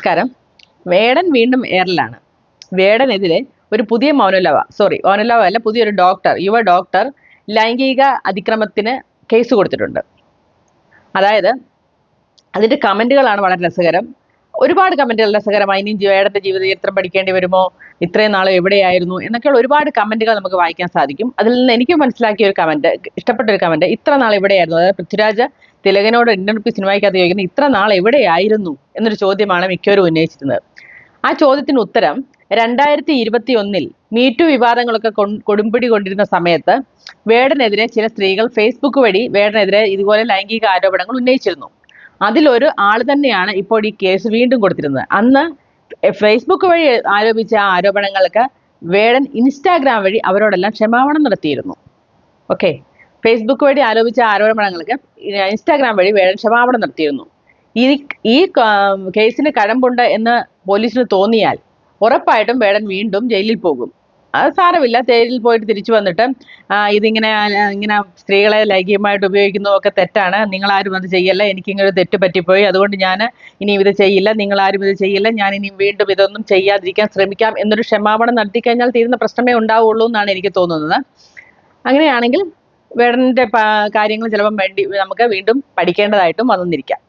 നമസ്കാരം. വേടൻ വീണ്ടും എയറിലാണ്. വേടനെതിരെ ഒരു പുതിയ മൗനലോവ അല്ല, പുതിയൊരു യുവ ഡോക്ടർ ലൈംഗിക അതിക്രമത്തിന് കേസ് കൊടുത്തിട്ടുണ്ട്. അതായത് അതിന്റെ കമന്റുകളാണ് വളരെ രസകരം. ഒരുപാട് കമന്റുകൾ രസകരമായി. ഇനി വേടന്റെ ജീവിതചരിത്രം പഠിക്കേണ്ടി വരുമോ, ഇത്രയും നാളെ എവിടെയായിരുന്നു എന്നൊക്കെയുള്ള ഒരുപാട് കമന്റുകൾ നമുക്ക് വായിക്കാൻ സാധിക്കും. അതിൽ നിന്ന് എനിക്ക് മനസ്സിലാക്കിയ ഒരു കമന്റ്, ഇഷ്ടപ്പെട്ട ഒരു കമന്റ്, ഇത്ര നാൾ എവിടെയായിരുന്നു, അതായത് പൃഥ്വിരാജ് തിലകനോട് ഇന്ത്യൻ സിനിമയ്ക്കകത്ത് ചോദിക്കുന്നത് ഇത്ര നാൾ എവിടെയായിരുന്നു എന്നൊരു ചോദ്യമാണ് മിക്കവരും ഉന്നയിച്ചിരുന്നത്. ആ ചോദ്യത്തിന് ഉത്തരം 2021 മീറ്റു വിവാദങ്ങളൊക്കെ കൊടുമ്പിടി കൊണ്ടിരുന്ന സമയത്ത് വേടനെതിരെ ചില സ്ത്രീകൾ ഫേസ്ബുക്ക് വഴി വേടനെതിരെ ഇതുപോലെ ലൈംഗിക ആരോപണങ്ങൾ ഉന്നയിച്ചിരുന്നു. അതിലൊരു ആൾ തന്നെയാണ് ഇപ്പോൾ ഈ കേസ് വീണ്ടും കൊടുത്തിരുന്നത്. അന്ന് ഫേസ്ബുക്ക് വഴി ആരോപിച്ച ആ ആരോപണങ്ങൾക്ക് വേടൻ ഇൻസ്റ്റാഗ്രാം വഴി അവരോടെല്ലാം ക്ഷമാപണം നടത്തിയിരുന്നു. ഓക്കെ, ഫേസ്ബുക്ക് വഴി ആരോപിച്ച ആരോപണങ്ങൾക്ക് ഇൻസ്റ്റാഗ്രാം വഴി വേടൻ ക്ഷമാപണം നടത്തിയിരുന്നു. ഈ കേസിന് കഴമ്പുണ്ട് എന്ന് പോലീസിന് തോന്നിയാൽ ഉറപ്പായിട്ടും വേടൻ വീണ്ടും ജയിലിൽ പോകും. അത് സാരമില്ല, ജയിലിൽ പോയിട്ട് തിരിച്ചു വന്നിട്ട് ഇങ്ങനെ സ്ത്രീകളെ ലൈംഗികമായിട്ട് ഉപയോഗിക്കുന്നതൊക്കെ തെറ്റാണ്, നിങ്ങളാരും അത് ചെയ്യല്ല, എനിക്കിങ്ങനെ തെറ്റ് പറ്റിപ്പോയി, അതുകൊണ്ട് ഞാൻ ഇനിയും ഇത് ചെയ്യില്ല, നിങ്ങളാരും ഇത് ചെയ്യില്ല, ഞാൻ ഇനിയും വീണ്ടും ഇതൊന്നും ചെയ്യാതിരിക്കാൻ ശ്രമിക്കാം എന്നൊരു ക്ഷമാപണം നടത്തി കഴിഞ്ഞാൽ തീരുന്ന പ്രശ്നമേ ഉണ്ടാവുള്ളൂ എന്നാണ് എനിക്ക് തോന്നുന്നത്. അങ്ങനെയാണെങ്കിൽ വേടന്റെ കാര്യങ്ങൾ ചിലപ്പം നമുക്ക് വീണ്ടും പഠിക്കേണ്ടതായിട്ടും വന്നിരിക്കാം.